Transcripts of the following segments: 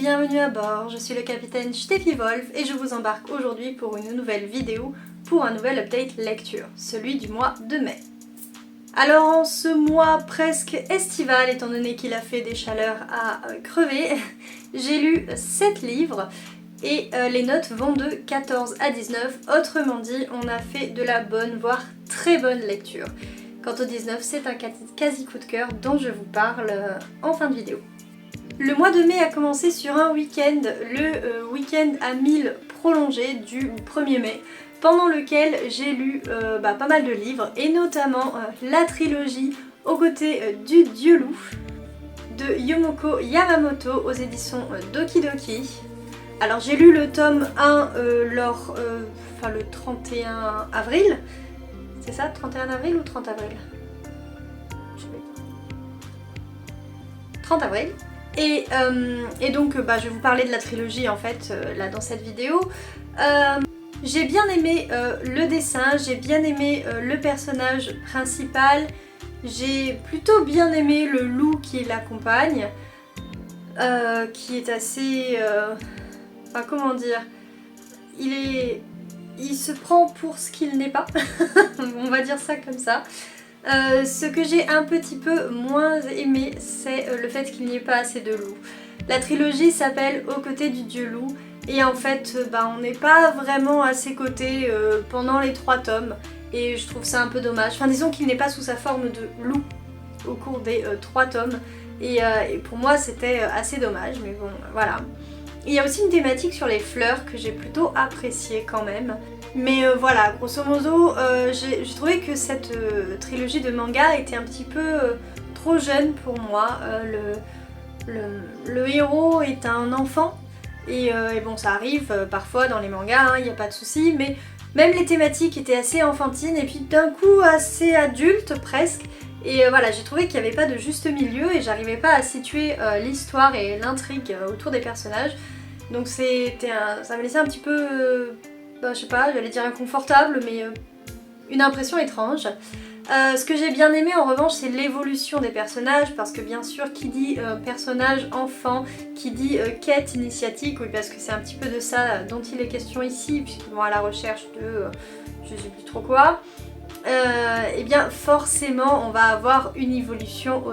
bienvenue à bord, je suis le capitaine Steffi Wolf et je vous embarque aujourd'hui pour une nouvelle vidéo pour un nouvel update lecture, celui du mois de mai. Alors en ce mois presque estival, étant donné qu'il a fait des chaleurs à crever, j'ai lu 7 livres et les notes vont de 14 à 19, autrement dit on a fait de la bonne voire très bonne lecture. Quant au 19, c'est un quasi coup de cœur dont je vous parle en fin de vidéo. Le mois de mai a commencé sur un week-end, le week-end à 1000 prolongé du 1er mai, pendant lequel j'ai lu pas mal de livres, et notamment la trilogie Aux côtés du Dieu loup de Yomoko Yamamoto aux éditions Doki Doki. Alors j'ai lu le tome 1 le 31 avril, c'est ça, 31 avril ou 30 avril 30 avril. Et donc je vais vous parler de la trilogie en fait là dans cette vidéo. J'ai bien aimé le dessin, j'ai bien aimé le personnage principal, j'ai plutôt bien aimé le loup qui l'accompagne, qui est assez... comment dire, il se prend pour ce qu'il n'est pas, on va dire ça comme ça. Ce que j'ai un petit peu moins aimé, c'est le fait qu'il n'y ait pas assez de loups. La trilogie s'appelle Aux côtés du Dieu loup et en fait on n'est pas vraiment à ses côtés pendant les 3 tomes et je trouve ça un peu dommage. Enfin disons qu'il n'est pas sous sa forme de loup au cours des 3 tomes et pour moi c'était assez dommage, mais bon voilà. Il y a aussi une thématique sur les fleurs que j'ai plutôt appréciée quand même. Mais voilà, grosso modo, j'ai trouvé que cette trilogie de manga était un petit peu trop jeune pour moi. Le héros est un enfant et bon ça arrive parfois dans les mangas, il n'y a pas de souci, mais même les thématiques étaient assez enfantines et puis d'un coup assez adultes presque. Et voilà, j'ai trouvé qu'il n'y avait pas de juste milieu et j'arrivais pas à situer l'histoire et l'intrigue autour des personnages. Donc ça me laissait un petit peu... je sais pas, j'allais dire inconfortable, mais une impression étrange. Ce que j'ai bien aimé en revanche, c'est l'évolution des personnages, parce que bien sûr, qui dit personnage enfant, qui dit quête initiatique, oui, parce que c'est un petit peu de ça dont il est question ici, puisqu'ils vont à la recherche de je sais plus trop quoi. Et bien forcément, on va avoir une évolution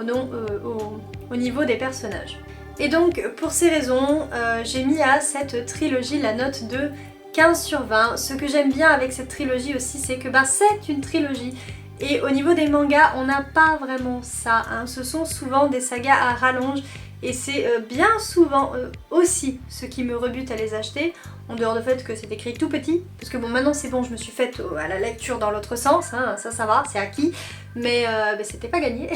au niveau des personnages. Et donc, pour ces raisons, j'ai mis à cette trilogie la note de 15 sur 20. Ce que j'aime bien avec cette trilogie aussi, c'est que c'est une trilogie. Et au niveau des mangas, on n'a pas vraiment ça. Ce sont souvent des sagas à rallonge. Et c'est bien souvent aussi ce qui me rebute à les acheter. En dehors du fait que c'est écrit tout petit. Parce que bon, maintenant c'est bon, je me suis faite à la lecture dans l'autre sens. Ça va, c'est acquis. Mais c'était pas gagné.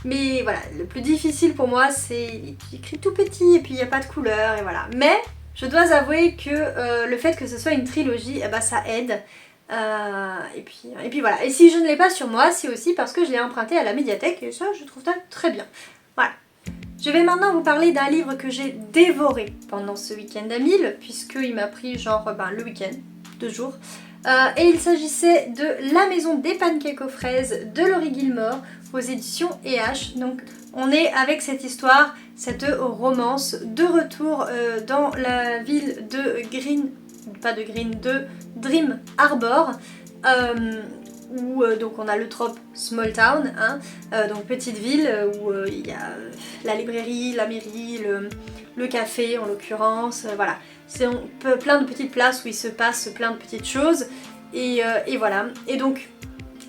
Mais voilà, le plus difficile pour moi, c'est écrit tout petit et puis il n'y a pas de couleur et voilà. Mais je dois avouer que le fait que ce soit une trilogie, ça aide. Et puis voilà. Et si je ne l'ai pas sur moi, c'est aussi parce que je l'ai emprunté à la médiathèque et ça, je trouve ça très bien. Voilà. Je vais maintenant vous parler d'un livre que j'ai dévoré pendant ce week-end à 1000, puisqu'il m'a pris genre le week-end, 2 jours. Et il s'agissait de La maison des pancakes aux fraises de Laurie Gilmore aux éditions EH. Donc on est avec cette histoire, cette romance de retour dans la ville de Dream Harbor. Où donc on a le trope small town, donc petite ville où il y a la librairie, la mairie, le café en l'occurrence, voilà. C'est plein de petites places où il se passe plein de petites choses et voilà. Et donc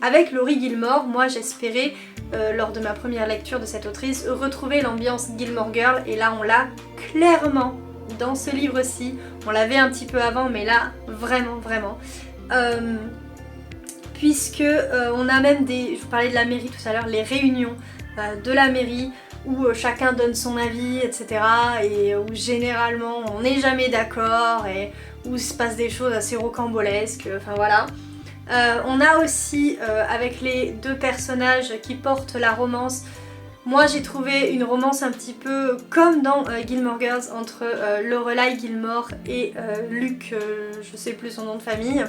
avec Laurie Gilmore, moi j'espérais lors de ma première lecture de cette autrice retrouver l'ambiance Gilmore Girl et là on l'a clairement dans ce livre-ci. On l'avait un petit peu avant mais là vraiment puisque on a même je vous parlais de la mairie tout à l'heure, les réunions de la mairie où chacun donne son avis, etc. et où généralement on n'est jamais d'accord et où il se passe des choses assez rocambolesques, enfin voilà. On a aussi avec les 2 personnages qui portent la romance, moi j'ai trouvé une romance un petit peu comme dans Gilmore Girls entre Lorelai Gilmore et Luke, je sais plus son nom de famille.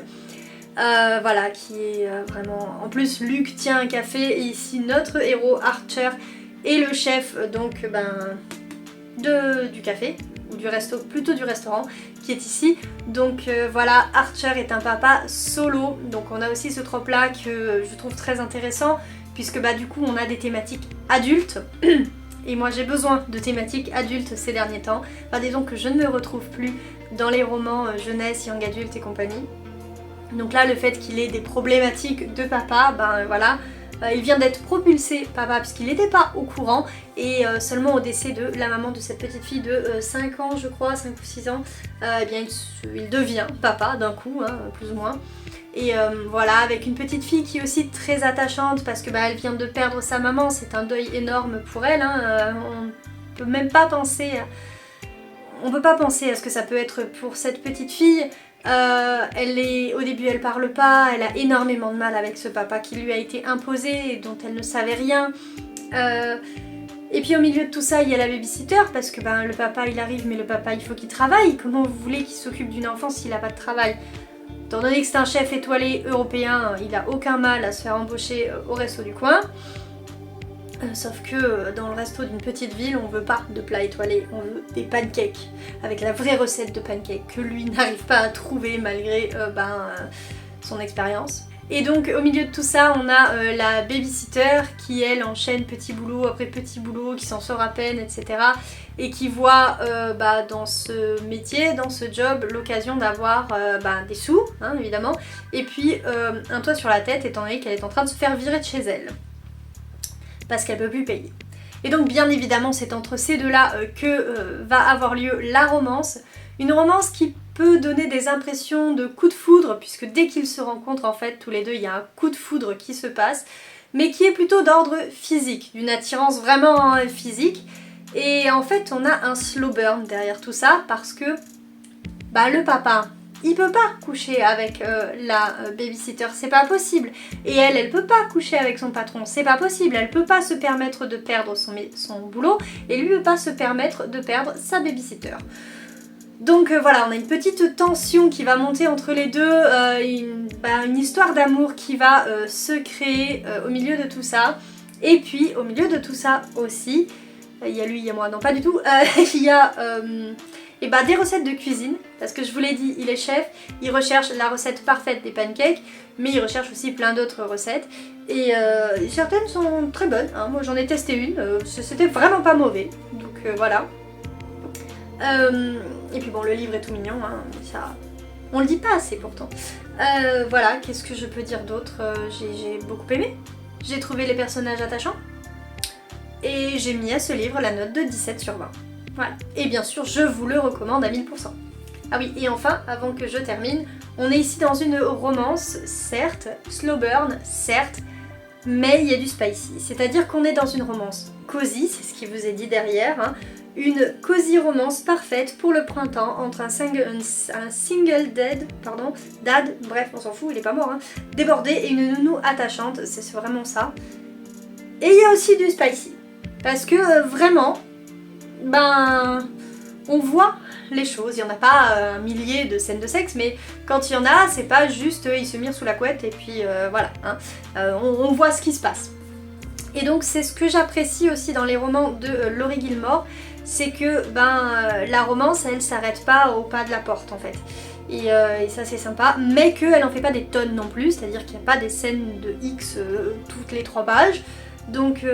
Voilà, qui est vraiment... En plus, Luke tient un café et ici notre héros Archer est le chef donc du café. ou du resto, plutôt du restaurant qui est ici. Donc voilà, Archer est un papa solo, donc on a aussi ce trope là que je trouve très intéressant puisque bah du coup on a des thématiques adultes et moi j'ai besoin de thématiques adultes ces derniers temps. Enfin disons que je ne me retrouve plus dans les romans jeunesse, young adulte et compagnie. Donc là le fait qu'il ait des problématiques de papa, ben voilà, il vient d'être propulsé papa puisqu'il n'était pas au courant et seulement au décès de la maman de cette petite fille de 5 ans je crois, 5 ou 6 ans, eh bien il devient papa d'un coup, hein, plus ou moins. Et voilà, avec une petite fille qui est aussi très attachante parce que bah, elle vient de perdre sa maman, c'est un deuil énorme pour elle, hein, on peut même pas penser, on peut pas penser à ce que ça peut être pour cette petite fille. Au début elle parle pas, elle a énormément de mal avec ce papa qui lui a été imposé et dont elle ne savait rien. Et puis au milieu de tout ça il y a la babysitter parce que ben, le papa il arrive mais le papa il faut qu'il travaille. Comment vous voulez qu'il s'occupe d'une enfant s'il n'a pas de travail? Étant donné que c'est un chef étoilé européen, il a aucun mal à se faire embaucher au resto du coin. Sauf que dans le resto d'une petite ville, on veut pas de plats étoilés, on veut des pancakes, avec la vraie recette de pancakes que lui n'arrive pas à trouver malgré son expérience. Et donc au milieu de tout ça, on a la babysitter qui elle enchaîne petit boulot après petit boulot, qui s'en sort à peine, etc. Et qui voit dans ce métier, dans ce job, l'occasion d'avoir des sous, hein, évidemment, et puis un toit sur la tête étant donné qu'elle est en train de se faire virer de chez elle. Parce qu'elle peut plus payer. Et donc bien évidemment c'est entre ces deux-là que va avoir lieu la romance. Une romance qui peut donner des impressions de coup de foudre, puisque dès qu'ils se rencontrent en fait tous les deux il y a un coup de foudre qui se passe, mais qui est plutôt d'ordre physique, d'une attirance vraiment physique. Et en fait on a un slow burn derrière tout ça parce que le papa, il peut pas coucher avec la babysitter, c'est pas possible. Et elle peut pas coucher avec son patron, c'est pas possible. Elle peut pas se permettre de perdre son boulot et lui peut pas se permettre de perdre sa babysitter. Donc voilà, on a une petite tension qui va monter entre les deux, une histoire d'amour qui va se créer au milieu de tout ça. Et puis au milieu de tout ça aussi, il y a lui, il y a moi, non pas du tout, il y a... des recettes de cuisine, parce que je vous l'ai dit, il est chef, il recherche la recette parfaite des pancakes, mais il recherche aussi plein d'autres recettes, et certaines sont très bonnes, hein. Moi j'en ai testé une, c'était vraiment pas mauvais, donc voilà. Et puis bon, le livre est tout mignon, hein, ça... on le dit pas assez pourtant. Voilà, qu'est-ce que je peux dire d'autre? J'ai beaucoup aimé, j'ai trouvé les personnages attachants, et j'ai mis à ce livre la note de 17 sur 20. Voilà. Et bien sûr, je vous le recommande à 1000%. Ah oui, et enfin, avant que je termine, on est ici dans une romance, certes, slow burn, certes, mais il y a du spicy. C'est-à-dire qu'on est dans une romance cosy, c'est ce qui vous est dit derrière, hein, une cosy romance parfaite pour le printemps entre un single dad, bref, on s'en fout, il est pas mort, hein, débordé et une nounou attachante, c'est vraiment ça. Et il y a aussi du spicy, parce que vraiment... on voit les choses, il n'y en a pas un millier de scènes de sexe, mais quand il y en a, c'est pas juste ils se mirent sous la couette et puis voilà, hein, on voit ce qui se passe. Et donc c'est ce que j'apprécie aussi dans les romans de Laurie Gilmore, c'est que la romance elle s'arrête pas au pas de la porte en fait. Et ça c'est sympa, mais qu'elle en fait pas des tonnes non plus, c'est-à-dire qu'il n'y a pas des scènes de X toutes les 3 pages. Donc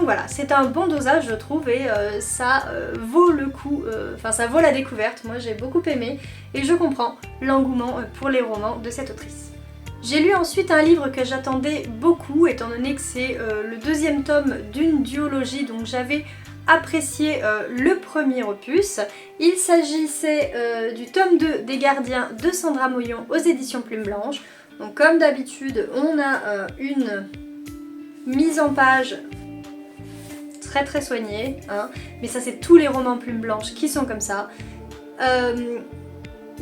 voilà, c'est un bon dosage je trouve et ça vaut le coup, ça vaut la découverte, moi j'ai beaucoup aimé et je comprends l'engouement pour les romans de cette autrice. J'ai lu ensuite un livre que j'attendais beaucoup étant donné que c'est le 2e tome d'une duologie, donc j'avais apprécié le premier opus. Il s'agissait du tome 2 des Gardiens de Sandra Moyon aux éditions Plume Blanche. Donc comme d'habitude on a une mise en page très très soignée, hein. Mais ça c'est tous les romans Plume Blanche qui sont comme ça.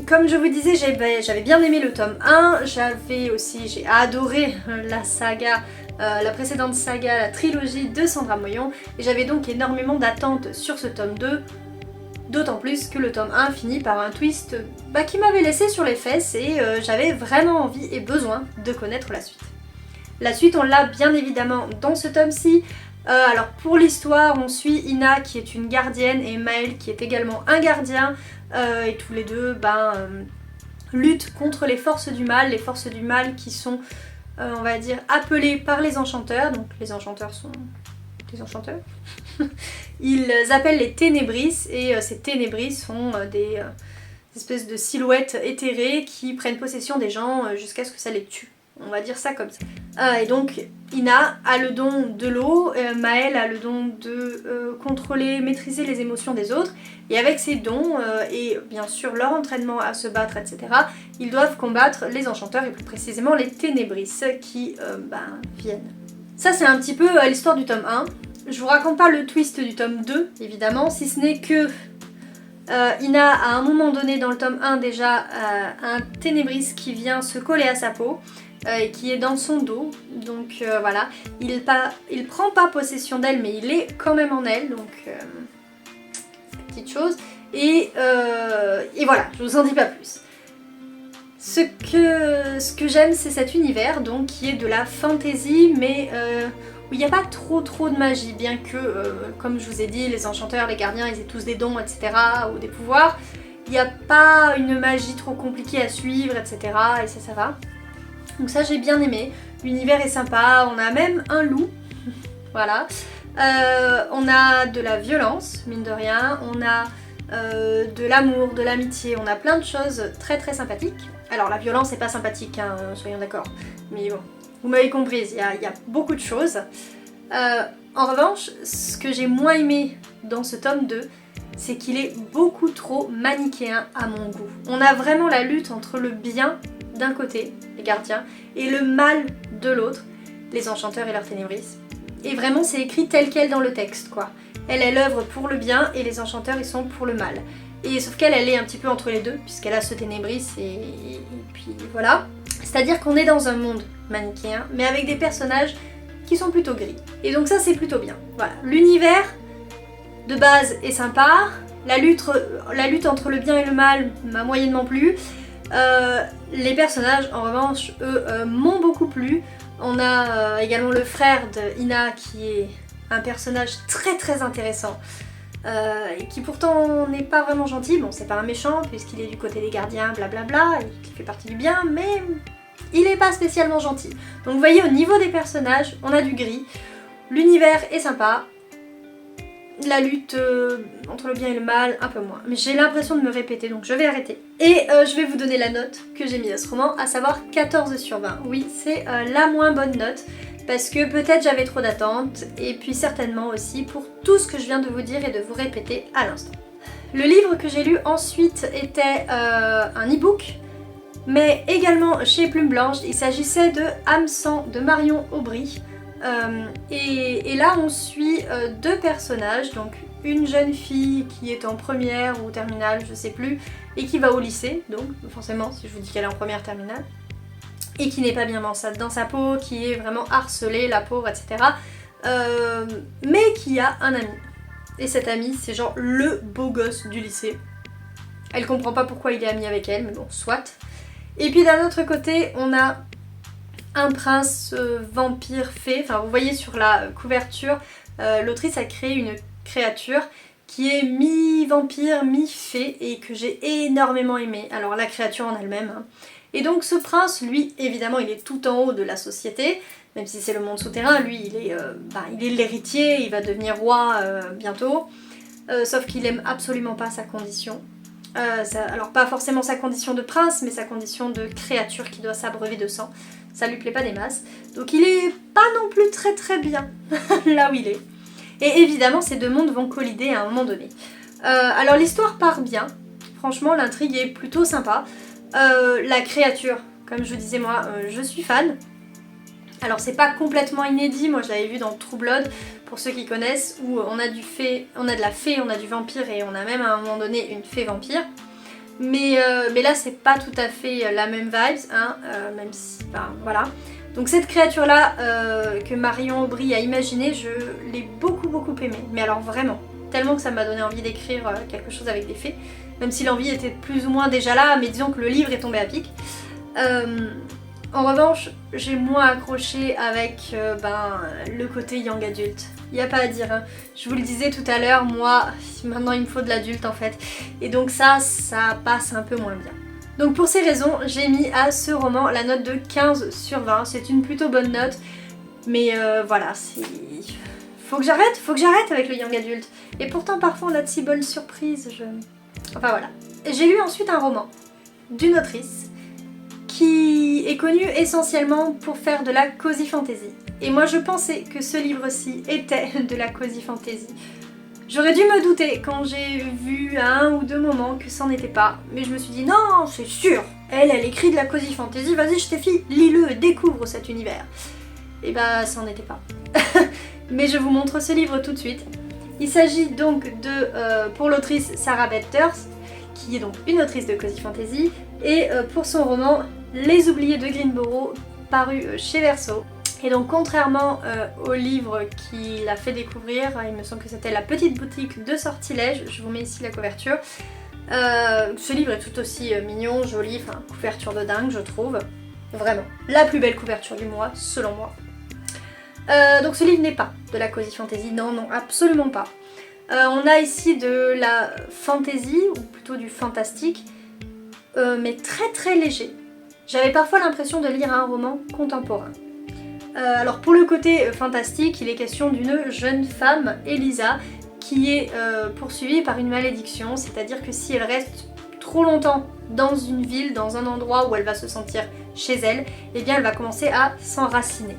Comme je vous disais, j'avais bien aimé le tome 1, j'ai adoré la saga, la précédente saga, la trilogie de Sandra Moyon, et j'avais donc énormément d'attentes sur ce tome 2, d'autant plus que le tome 1 finit par un twist qui m'avait laissé sur les fesses et j'avais vraiment envie et besoin de connaître la suite. La suite on l'a bien évidemment dans ce tome-ci, Alors pour l'histoire, on suit Ina qui est une gardienne et Maël qui est également un gardien, et tous les deux luttent contre les forces du mal qui sont, on va dire, appelés par les enchanteurs. Donc les enchanteurs sont des enchanteurs. Ils appellent les ténébris, et ces ténébris sont des espèces de silhouettes éthérées qui prennent possession des gens jusqu'à ce que ça les tue. On va dire ça comme ça. Et donc Ina a le don de l'eau, Maël a le don de contrôler, maîtriser les émotions des autres, et avec ces dons et bien sûr leur entraînement à se battre, etc., ils doivent combattre les enchanteurs et plus précisément les ténébris qui viennent. Ça c'est un petit peu l'histoire du tome 1. Je vous raconte pas le twist du tome 2 évidemment, si ce n'est que Ina à un moment donné dans le tome 1 déjà un ténébris qui vient se coller à sa peau et qui est dans son dos, donc voilà, il prend pas possession d'elle mais il est quand même en elle, donc petite chose, et voilà, je vous en dis pas plus. Ce que j'aime c'est cet univers donc qui est de la fantasy mais où il n'y a pas trop de magie, bien que, comme je vous ai dit, les enchanteurs, les gardiens, ils aient tous des dons, etc., ou des pouvoirs. Il n'y a pas une magie trop compliquée à suivre, etc., et ça va. Donc ça j'ai bien aimé, l'univers est sympa, on a même un loup, voilà. On a de la violence, mine de rien, on a de l'amour, de l'amitié, on a plein de choses très sympathiques. Alors la violence c'est pas sympathique, hein, soyons d'accord, mais bon, vous m'avez comprise, il y a beaucoup de choses. En revanche, ce que j'ai moins aimé dans ce tome 2, c'est qu'il est beaucoup trop manichéen à mon goût. On a vraiment la lutte entre le bien d'un côté, les gardiens, et le mal de l'autre, les enchanteurs et leurs ténébris. Et vraiment c'est écrit tel quel dans le texte, quoi. Elle œuvre pour le bien et les enchanteurs ils sont pour le mal. Et sauf qu'elle est un petit peu entre les deux, puisqu'elle a ce ténébris et puis voilà. C'est-à-dire qu'on est dans un monde manichéen, mais avec des personnages qui sont plutôt gris. Et donc ça c'est plutôt bien. Voilà, l'univers de base est sympa, la lutte entre le bien et le mal m'a moyennement plu. Les personnages en revanche eux m'ont beaucoup plu. On a également le frère de Ina qui est un personnage très intéressant et qui pourtant n'est pas vraiment gentil. Bon, c'est pas un méchant puisqu'il est du côté des gardiens, blablabla, il fait partie du bien, mais il est pas spécialement gentil. Donc vous voyez, au niveau des personnages, on a du gris, l'univers est sympa, la lutte entre le bien et le mal, un peu moins. Mais j'ai l'impression de me répéter, donc je vais arrêter. Et je vais vous donner la note que j'ai mise à ce roman, à savoir 14 sur 20. Oui, c'est la moins bonne note, parce que peut-être j'avais trop d'attentes, et puis certainement aussi pour tout ce que je viens de vous dire et de vous répéter à l'instant. Le livre que j'ai lu ensuite était un e-book, mais également chez Plume Blanche. Il s'agissait de Âme Sang de Marion Aubry. Et là on suit deux personnages, donc une jeune fille qui est en première ou terminale, je sais plus, et qui va au lycée, donc forcément si je vous dis qu'elle est en première terminale, et qui n'est pas bien dans sa peau, qui est vraiment harcelée, la pauvre, etc. Mais qui a un ami. Et cet ami c'est genre le beau gosse du lycée. Elle comprend pas pourquoi il est ami avec elle, mais bon, soit. Et puis d'un autre côté on a un prince vampire fée. Enfin vous voyez sur la couverture, l'autrice a créé une créature qui est mi-vampire, mi-fée et que j'ai énormément aimé. Alors la créature en elle-même. Hein. Et donc ce prince, lui, évidemment, il est tout en haut de la société, même si c'est le monde souterrain, lui il est l'héritier, il va devenir roi bientôt, sauf qu'il aime absolument pas sa condition. Alors pas forcément sa condition de prince, mais sa condition de créature qui doit s'abreuver de sang. Ça lui plaît pas des masses. Donc il est pas non plus très bien là où il est. Et évidemment ces deux mondes vont collider à un moment donné. Alors l'histoire part bien. Franchement l'intrigue est plutôt sympa. La créature, comme je vous disais moi, je suis fan. Alors c'est pas complètement inédit, moi je l'avais vu dans True Blood, pour ceux qui connaissent, où on a de la fée, on a du vampire et on a même à un moment donné une fée vampire. Mais là c'est pas tout à fait la même vibes, hein, même si, voilà. Donc cette créature là que Marion Aubry a imaginée, je l'ai beaucoup aimée, mais alors vraiment, tellement que ça m'a donné envie d'écrire quelque chose avec des fées, même si l'envie était plus ou moins déjà là, mais disons que le livre est tombé à pic. En revanche, j'ai moins accroché avec le côté young adulte. Il n'y a pas à dire, hein. Je vous le disais tout à l'heure, moi, maintenant il me faut de l'adulte en fait. Et donc ça passe un peu moins bien. Donc pour ces raisons, j'ai mis à ce roman la note de 15 sur 20. C'est une plutôt bonne note. Mais voilà, faut que j'arrête avec le young adulte. Et pourtant parfois on a de si bonnes surprises, Enfin voilà. J'ai lu ensuite un roman d'une autrice qui est connue essentiellement pour faire de la cozy fantasy. Et moi je pensais que ce livre-ci était de la cozy fantasy. J'aurais dû me douter quand j'ai vu à un ou deux moments que c'en était pas, mais je me suis dit non, c'est sûr, elle écrit de la cozy fantasy, vas-y je t'ai fille, lis-le, découvre cet univers. Et bah ça n'en était pas. Mais je vous montre ce livre tout de suite. Il s'agit donc de, pour l'autrice Sarah Betters, qui est donc une autrice de cozy fantasy, et pour son roman Les Oubliés de Greenboro, paru chez Verso. Et donc contrairement au livre qu'il a fait découvrir, il me semble que c'était La Petite Boutique de Sortilège, je vous mets ici la couverture, ce livre est tout aussi mignon, joli, enfin couverture de dingue je trouve, vraiment, la plus belle couverture du mois selon moi. Donc ce livre n'est pas de la cozy fantasy, non, absolument pas. On a ici de la fantasy, ou plutôt du fantastique, mais très très léger. J'avais parfois l'impression de lire un roman contemporain. Alors pour le côté fantastique, il est question d'une jeune femme, Elisa, qui est poursuivie par une malédiction, c'est-à-dire que si elle reste trop longtemps dans une ville, dans un endroit où elle va se sentir chez elle, eh bien elle va commencer à s'enraciner.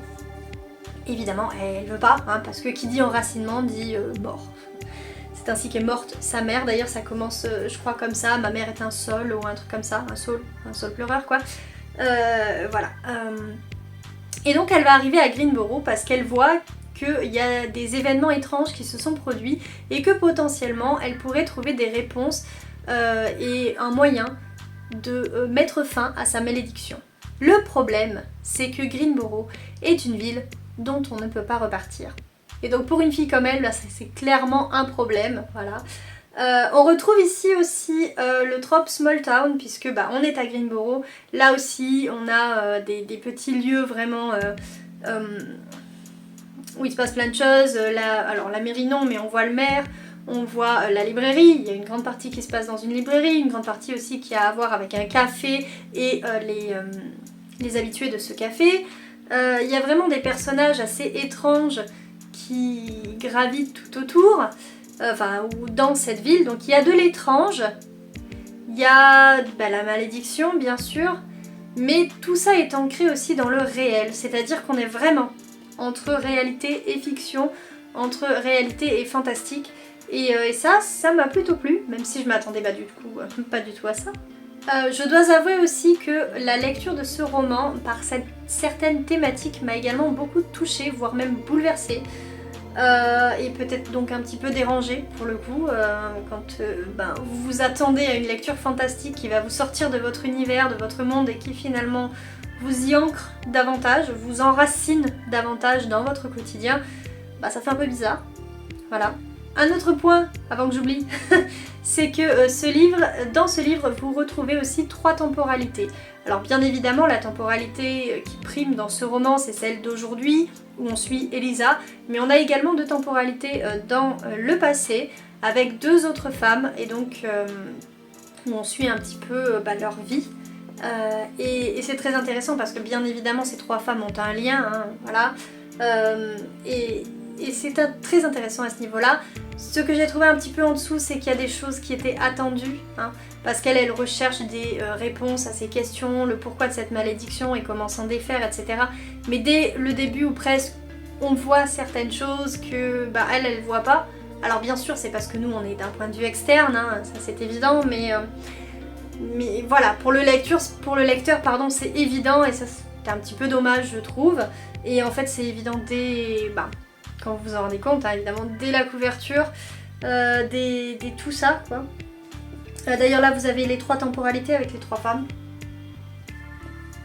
Évidemment, elle veut pas, hein, parce que qui dit enracinement dit mort. C'est ainsi qu'est morte sa mère, d'ailleurs ça commence, je crois comme ça, ma mère est un sol ou un truc comme ça, un sol pleureur quoi. Voilà. Et donc elle va arriver à Greenboro parce qu'elle voit qu'il y a des événements étranges qui se sont produits et que potentiellement elle pourrait trouver des réponses et un moyen de mettre fin à sa malédiction. Le problème, c'est que Greenboro est une ville dont on ne peut pas repartir. Et donc pour une fille comme elle, là, c'est clairement un problème, voilà. On retrouve ici aussi le trope small town puisque on est à Greenboro. Là aussi on a des petits lieux vraiment où il se passe plein de choses. Alors la mairie non, mais on voit le maire, on voit la librairie. Il y a une grande partie qui se passe dans une librairie, une grande partie aussi qui a à voir avec un café et les habitués de ce café. Il y a vraiment des personnages assez étranges qui gravitent tout autour. Ou dans cette ville, donc il y a de l'étrange, il y a la malédiction bien sûr, mais tout ça est ancré aussi dans le réel, c'est-à-dire qu'on est vraiment entre réalité et fiction, entre réalité et fantastique, et ça m'a plutôt plu, même si je m'attendais pas du tout à ça. Je dois avouer aussi que la lecture de ce roman, par certaines thématiques, m'a également beaucoup touchée, voire même bouleversée. Et peut-être donc un petit peu dérangé pour le coup quand vous vous attendez à une lecture fantastique qui va vous sortir de votre univers, de votre monde et qui finalement vous y ancre davantage, vous enracine davantage dans votre quotidien, ça fait un peu bizarre. Voilà. Un autre point, avant que j'oublie, c'est que dans ce livre, vous retrouvez aussi 3 temporalités. Alors bien évidemment, la temporalité qui prime dans ce roman, c'est celle d'aujourd'hui, où on suit Elisa, mais on a également 2 temporalités dans le passé, avec 2 autres femmes, et donc où on suit un petit peu leur vie. Et c'est très intéressant parce que bien évidemment, ces 3 femmes ont un lien, hein, voilà. Et c'est très intéressant à ce niveau-là. Ce que j'ai trouvé un petit peu en dessous, c'est qu'il y a des choses qui étaient attendues, hein, parce qu'elle recherche des réponses à ces questions, le pourquoi de cette malédiction et comment s'en défaire, etc. Mais dès le début ou presque, on voit certaines choses que elle voit pas. Alors bien sûr, c'est parce que nous, on est d'un point de vue externe, hein, ça c'est évident, mais voilà, pour le lecteur, c'est évident et ça c'est un petit peu dommage, je trouve. Et en fait, c'est évident dès... quand vous vous en rendez compte, hein, évidemment, dès la couverture, dès tout ça, quoi. D'ailleurs, là, vous avez les 3 temporalités avec les 3 femmes.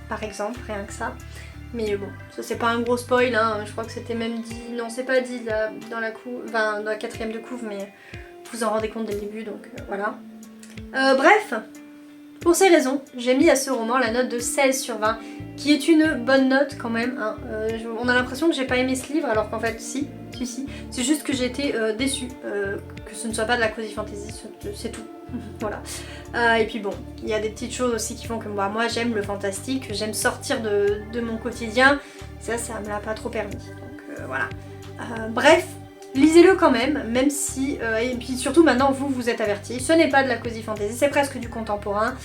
Par exemple, rien que ça. Mais bon, ça c'est pas un gros spoil, hein. Je crois que c'était même dit... Non, c'est pas dit là, dans la 4ème de couve, mais vous en rendez compte dès le début, donc voilà. Bref, Pour ces raisons, j'ai mis à ce roman la note de 16 sur 20, qui est une bonne note quand même. Hein. On a l'impression que j'ai pas aimé ce livre, alors qu'en fait si. C'est juste que j'ai été déçue que ce ne soit pas de la cozy fantasy, c'est tout. Voilà. Et puis bon, il y a des petites choses aussi qui font que moi j'aime le fantastique, j'aime sortir de mon quotidien. Ça me l'a pas trop permis. Donc voilà. Bref, lisez-le quand même si... et puis surtout maintenant vous êtes avertis, ce n'est pas de la cozy fantasy, c'est presque du contemporain,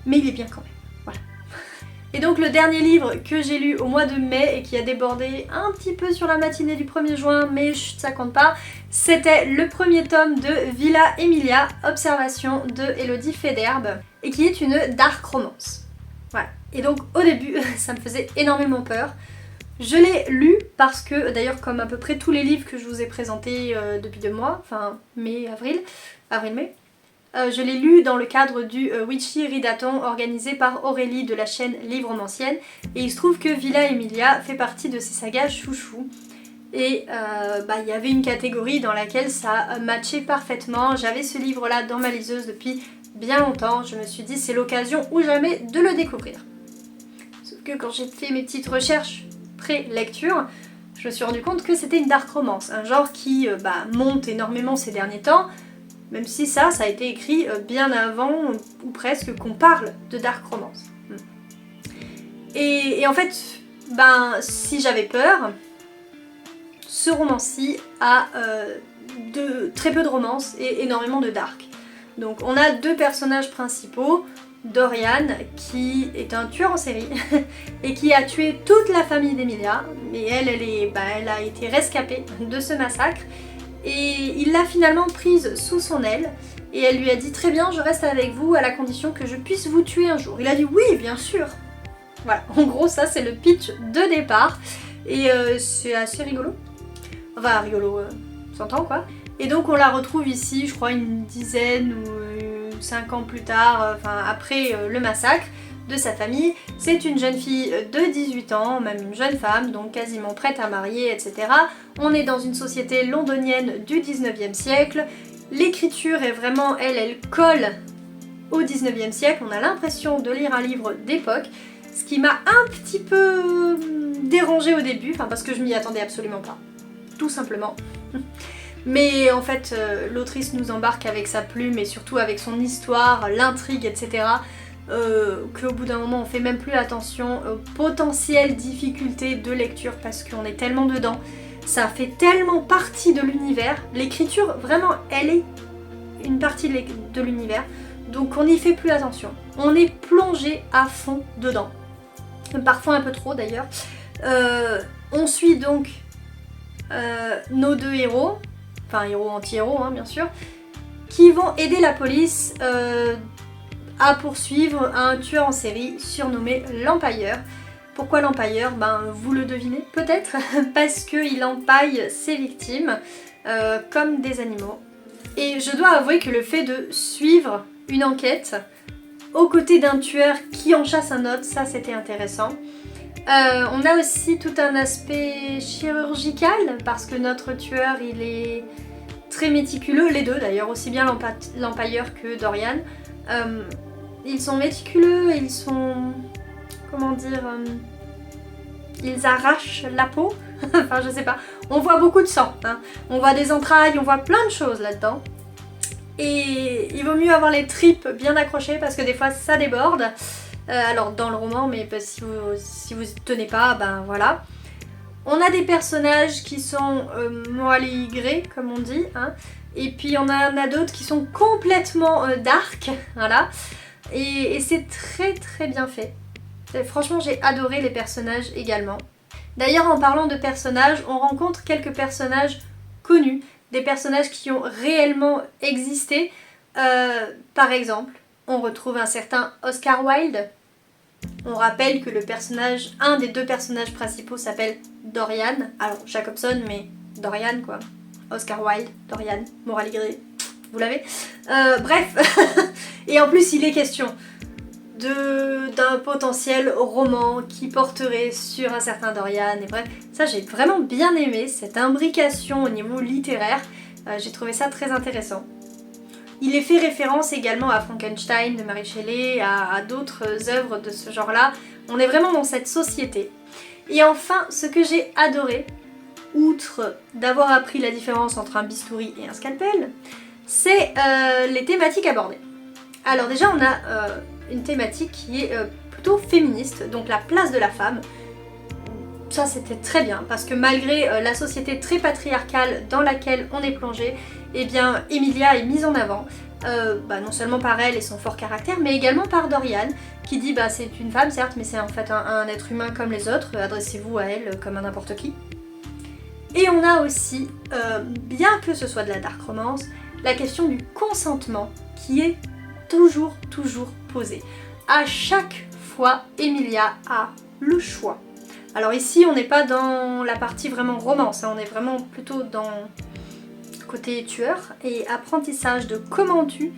mais il est bien quand même. Voilà. Et donc le dernier livre que j'ai lu au mois de mai et qui a débordé un petit peu sur la matinée du 1er juin, mais chut, ça compte pas, c'était le premier tome de Villa Emilia, Observation de Elodie Federbe, et qui est une dark romance. Voilà. Et donc au début, ça me faisait énormément peur. Je l'ai lu parce que, d'ailleurs comme à peu près tous les livres que je vous ai présentés depuis 2 mois, enfin avril-mai, je l'ai lu dans le cadre du Witchy Readathon organisé par Aurélie de la chaîne Livre Romancienne, et il se trouve que Villa Emilia fait partie de ces sagas chouchou. Et il y avait une catégorie dans laquelle ça matchait parfaitement. J'avais ce livre-là dans ma liseuse depuis bien longtemps, je me suis dit c'est l'occasion ou jamais de le découvrir. Sauf que quand j'ai fait mes petites recherches pré-lecture, je me suis rendu compte que c'était une dark romance, un genre qui monte énormément ces derniers temps, même si ça a été écrit bien avant, ou presque, qu'on parle de dark romance. Et en fait, si j'avais peur, ce roman-ci a très peu de romance et énormément de dark. Donc on a 2 personnages principaux, Dorian, qui est un tueur en série et qui a tué toute la famille d'Emilia, mais elle a été rescapée de ce massacre et il l'a finalement prise sous son aile et elle lui a dit très bien, je reste avec vous à la condition que je puisse vous tuer un jour. Il a dit oui, bien sûr. Voilà, en gros ça c'est le pitch de départ et c'est assez rigolo. Enfin rigolo, s'entend quoi. Et donc on la retrouve ici, je crois une dizaine ou 5 ans plus tard, après le massacre de sa famille. C'est une jeune fille de 18 ans, même une jeune femme, donc quasiment prête à marier, etc. On est dans une société londonienne du 19e siècle. L'écriture est vraiment, elle colle au 19e siècle. On a l'impression de lire un livre d'époque, ce qui m'a un petit peu dérangée au début, parce que je m'y attendais absolument pas, tout simplement. Mais en fait, l'autrice nous embarque avec sa plume et surtout avec son histoire, l'intrigue, etc. Qu'au bout d'un moment, on fait même plus attention aux potentielles difficultés de lecture parce qu'on est tellement dedans. Ça fait tellement partie de l'univers. L'écriture, vraiment, elle est une partie de l'univers. Donc on n'y fait plus attention. On est plongé à fond dedans. Parfois un peu trop d'ailleurs. On suit donc nos 2 héros. Enfin héros anti-héros bien sûr, qui vont aider la police à poursuivre un tueur en série surnommé l'Empailleur. Pourquoi l'Empailleur ? Vous le devinez peut-être, parce qu'il empaille ses victimes comme des animaux. Et je dois avouer que le fait de suivre une enquête aux côtés d'un tueur qui en chasse un autre, ça c'était intéressant. On a aussi tout un aspect chirurgical parce que notre tueur il est très méticuleux, les 2 d'ailleurs, aussi bien l'Empailleur que Dorian. Ils sont méticuleux, ils sont... comment dire... ils arrachent la peau, enfin je sais pas. On voit beaucoup de sang, on voit des entrailles, on voit plein de choses là-dedans. Et il vaut mieux avoir les tripes bien accrochées parce que des fois ça déborde. Alors dans le roman, mais si vous tenez pas, voilà. On a des personnages qui sont moelleux, comme on dit, et puis on en a d'autres qui sont complètement dark, voilà. Et c'est très très bien fait. Franchement, j'ai adoré les personnages également. D'ailleurs, en parlant de personnages, on rencontre quelques personnages connus, des personnages qui ont réellement existé. Par exemple, on retrouve un certain Oscar Wilde. On rappelle que un des 2 personnages principaux s'appelle Dorian. Alors Jacobson, mais Dorian quoi. Oscar Wilde, Dorian, Morale Grey, vous l'avez. Bref, et en plus il est question d'un potentiel roman qui porterait sur un certain Dorian. Et bref, ça j'ai vraiment bien aimé, cette imbrication au niveau littéraire. J'ai trouvé ça très intéressant. Il est fait référence également à Frankenstein de Mary Shelley, à d'autres œuvres de ce genre-là. On est vraiment dans cette société. Et enfin, ce que j'ai adoré, outre d'avoir appris la différence entre un bistouri et un scalpel, c'est les thématiques abordées. Alors déjà, on a une thématique qui est plutôt féministe, donc la place de la femme. Ça c'était très bien parce que malgré la société très patriarcale dans laquelle on est plongé, eh bien Emilia est mise en avant, non seulement par elle et son fort caractère, mais également par Dorian qui dit c'est une femme certes, mais c'est en fait un être humain comme les autres, adressez-vous à elle comme à n'importe qui. Et on a aussi, bien que ce soit de la dark romance, la question du consentement qui est toujours posée. À chaque fois, Emilia a le choix. Alors ici, on n'est pas dans la partie vraiment romance, on est vraiment plutôt dans le côté tueur et apprentissage de comment on tue.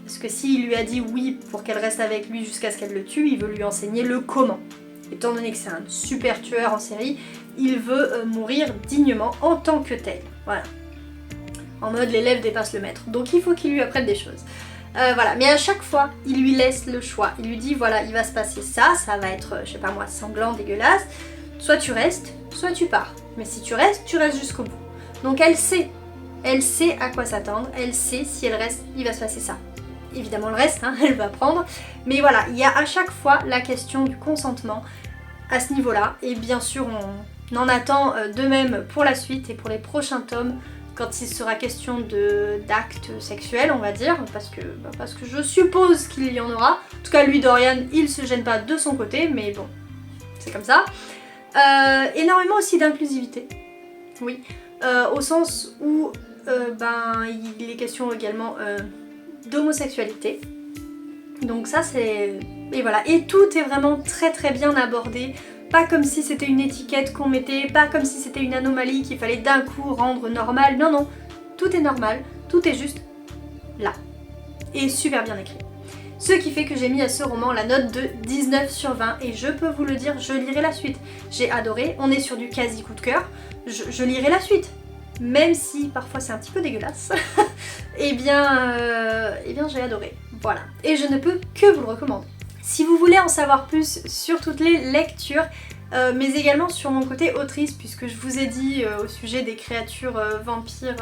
Parce que s'il lui a dit oui pour qu'elle reste avec lui jusqu'à ce qu'elle le tue, il veut lui enseigner le comment. Étant donné que c'est un super tueur en série, il veut mourir dignement en tant que tel. Voilà. En mode l'élève dépasse le maître. Donc il faut qu'il lui apprenne des choses. Voilà, mais à chaque fois, il lui laisse le choix. Il lui dit voilà, il va se passer ça, ça va être, je sais pas moi, sanglant, dégueulasse. Soit tu restes, soit tu pars. Mais si tu restes jusqu'au bout. Donc elle sait à quoi s'attendre, elle sait si elle reste, il va se passer ça. Évidemment le reste, elle va prendre. Mais voilà, il y a à chaque fois la question du consentement à ce niveau-là. Et bien sûr, on en attend de même pour la suite et pour les prochains tomes. Quand il sera question d'actes sexuels, on va dire, parce que je suppose qu'il y en aura. En tout cas, lui, Dorian, il se gêne pas de son côté, mais bon, c'est comme ça. Énormément aussi d'inclusivité, oui, au sens où il est question également d'homosexualité. Donc ça, c'est... Et voilà, et tout est vraiment très bien abordé. Pas comme si c'était une étiquette qu'on mettait, pas comme si c'était une anomalie qu'il fallait d'un coup rendre normale. Non, non, tout est normal, tout est juste là. Et super bien écrit. Ce qui fait que j'ai mis à ce roman la note de 19 sur 20 et je peux vous le dire, je lirai la suite. J'ai adoré, on est sur du quasi coup de cœur, je lirai la suite. Même si parfois c'est un petit peu dégueulasse, eh bien j'ai adoré. Voilà, et je ne peux que vous le recommander. Si vous voulez en savoir plus sur toutes les lectures, mais également sur mon côté autrice, puisque je vous ai dit au sujet des créatures vampires,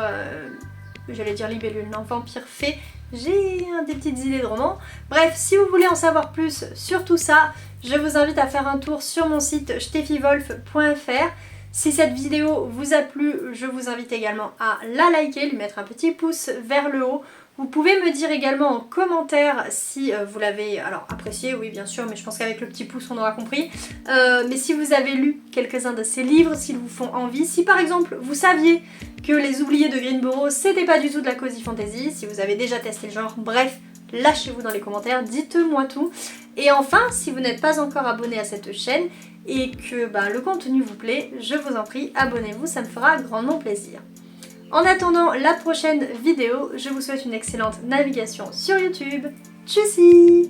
j'allais dire libellules, non, vampires fées, j'ai des petites idées de romans. Bref, si vous voulez en savoir plus sur tout ça, je vous invite à faire un tour sur mon site steffiwolf.fr. Si cette vidéo vous a plu, je vous invite également à la liker, lui mettre un petit pouce vers le haut. Vous pouvez me dire également en commentaire si vous l'avez apprécié, oui bien sûr, mais je pense qu'avec le petit pouce on aura compris. Mais si vous avez lu quelques-uns de ces livres, s'ils vous font envie, si par exemple vous saviez que Les Oubliés de Greenboro c'était pas du tout de la cozy fantasy, si vous avez déjà testé le genre, bref, lâchez-vous dans les commentaires, dites-moi tout. Et enfin, si vous n'êtes pas encore abonné à cette chaîne et que le contenu vous plaît, je vous en prie, abonnez-vous, ça me fera grandement plaisir. En attendant la prochaine vidéo, je vous souhaite une excellente navigation sur YouTube. Tchussy!